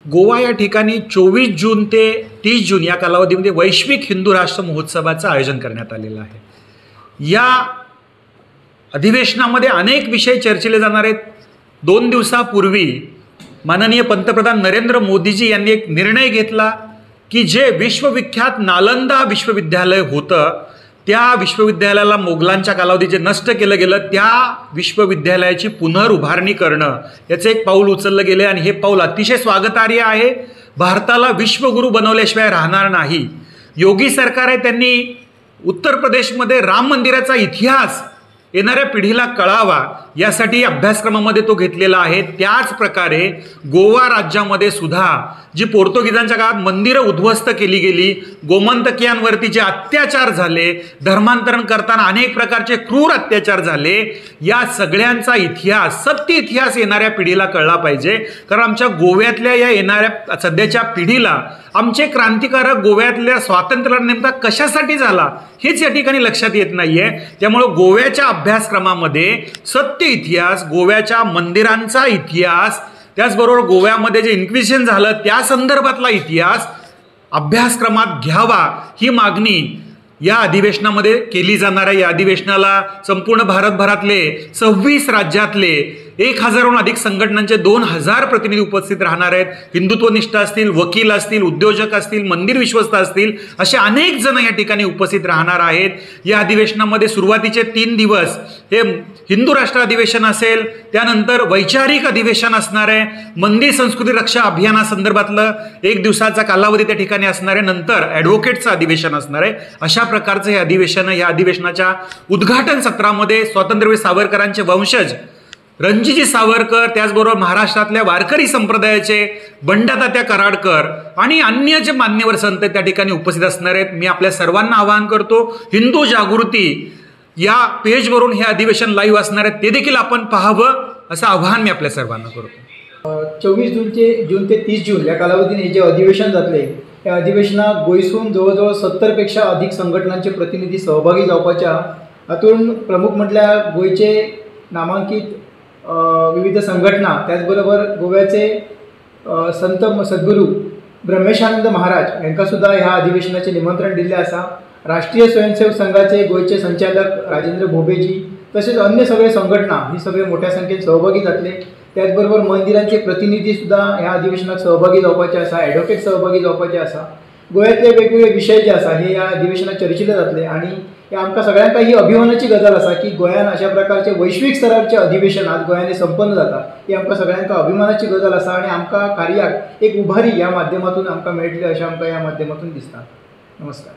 गोवा या ठिकाणी 24 जून ते 30 जून या कालावधीमध्ये वैश्विक हिंदू राष्ट्र महोत्सवाचं आयोजन करण्यात आलेलं आहे। या अधिवेशनामध्ये अनेक विषय चर्चिले जाणार आहेत। 2 दिवसापूर्वी माननीय पंतप्रधान नरेंद्र मोदीजी यांनी एक निर्णय घेतला की जे विश्वविख्यात नालंदा विश्वविद्यालय होतं त्या विश्वविद्यालयाला मोगलांच्या कालावधीत जे नष्ट केलं गेलं त्या विश्वविद्यालयाची पुनरुभारणी करणं याचं एक पाऊल उचललं गेले आणि हे पाऊल अतिशय स्वागतार्ह आहे। भारताला विश्वगुरू बनवल्याशिवाय राहणार नाही। योगी सरकार आहे त्यांनी उत्तर प्रदेशमध्ये राम मंदिराचा इतिहास येणाऱ्या पिढीला कळावा यासाठी अभ्यासक्रमामध्ये तो घेतलेला आहे। त्याच प्रकारे गोवा राज्यामध्ये सुद्धा जी पोर्तुगीजांच्या काळात मंदिरं उद्ध्वस्त केली गेली, गोमंतकीयांवरती जे अत्याचार झाले, धर्मांतरण करताना अनेक प्रकारचे क्रूर अत्याचार झाले, या सगळ्यांचा इतिहास सत्य इतिहास येणाऱ्या पिढीला कळला पाहिजे। कारण आमच्या गोव्यातल्या या येणाऱ्या सध्याच्या पिढीला आमचे क्रांतिकारक गोव्यातल्या स्वातंत्र्याला नेमका कशासाठी झाला हेच या ठिकाणी लक्षात येत नाहीये। त्यामुळे गोव्याच्या अभ्यासक्रमामध्ये सत्य इतिहास, गोव्याच्या मंदिरांचा इतिहास, त्याचबरोबर गोव्यामध्ये जे इन्क्विजिशन झालं त्या संदर्भातला इतिहास अभ्यासक्रमात घ्यावा ही मागणी या अधिवेशनामध्ये केली जाणार आहे। या अधिवेशनाला संपूर्ण भारतभरातले 26 राज्यातले 1000हून अधिक संघटनांचे 2000 प्रतिनिधी उपस्थित राहणार आहेत। हिंदुत्वनिष्ठ असतील, वकील असतील, उद्योजक असतील, मंदिर विश्वस्त असतील, असे अनेक जण या ठिकाणी उपस्थित राहणार आहेत। या अधिवेशनामध्ये सुरुवातीचे 3 दिवस हे हिंदू राष्ट्र अधिवेशन असेल, त्यानंतर वैचारिक अधिवेशन असणार आहे, मंदिर संस्कृती रक्षा अभियानासंदर्भातलं 1 दिवसाचा कालावधी त्या ठिकाणी असणार आहे, नंतर ॲडव्होकेटचं अधिवेशन असणार आहे। अशा प्रकारचं हे अधिवेशन या अधिवेशनाच्या उद्घाटन सत्रामध्ये स्वातंत्र्यवीर सावरकरांचे वंशज रणजितजी सावरकर, त्याचबरोबर महाराष्ट्रातल्या वारकरी संप्रदायाचे बंडातात्या कराडकर आणि अन्य जे मान्यवर संत त्या ठिकाणी उपस्थित असणार आहेत। मी आपल्या सर्वांना आवाहन करतो, हिंदू जागृती या पेजवरून हे अधिवेशन लाईव्ह असणार आहे, ते देखील आपण पाहावं असं आवाहन मी आपल्या सर्वांना करतो। 24 जून ते 30 जून या कालावधीने जे अधिवेशन झाले या अधिवेशनात गोयसून जवळजवळ 70पेक्षा अधिक संघटनांचे प्रतिनिधी सहभागी जावपाच्या हातून प्रमुख म्हटल्या गोयचे नामांकित विविध संघटना, त्याचबरोबर गोव्याचे संत सद्गुरू ब्रह्मेशानंद महाराज यांना सुद्धा ह्या अधिवेशनाचे निमंत्रण दिले असा। राष्ट्रीय स्वयंसेवक संघाचे गोयचे संचालक राजेंद्र भोबेजी तसेच अन्य सगळे संघटना ही सगळे मोठ्या संख्येने सहभागी झाले। त्याचबरोबर मंदिरांचे प्रतिनिधी सुद्धा ह्या अधिवेशनात सहभागी जावपाचे असा, ॲडव्होकेट सहभागी जावपाचे असा। गोव्यातले वेगवेगळे विषय जे असा हे या अधिवेशनात चर्चिले जातले आणि हे आमकां सगळ्यांका ही अभिमानाची गजाल असा की गोंयान अशा प्रकारचे वैश्विक स्तरावरचे अधिवेशन आज गोंयाने संपन्न जाता, ही आमकां सगळ्यांका अभिमानाची गजाल असा आणि आमकां कार्याक एक उभारी या माध्यमातून आमकां मेळटली अशें आमकां या माध्यमातून दिसता। नमस्कार।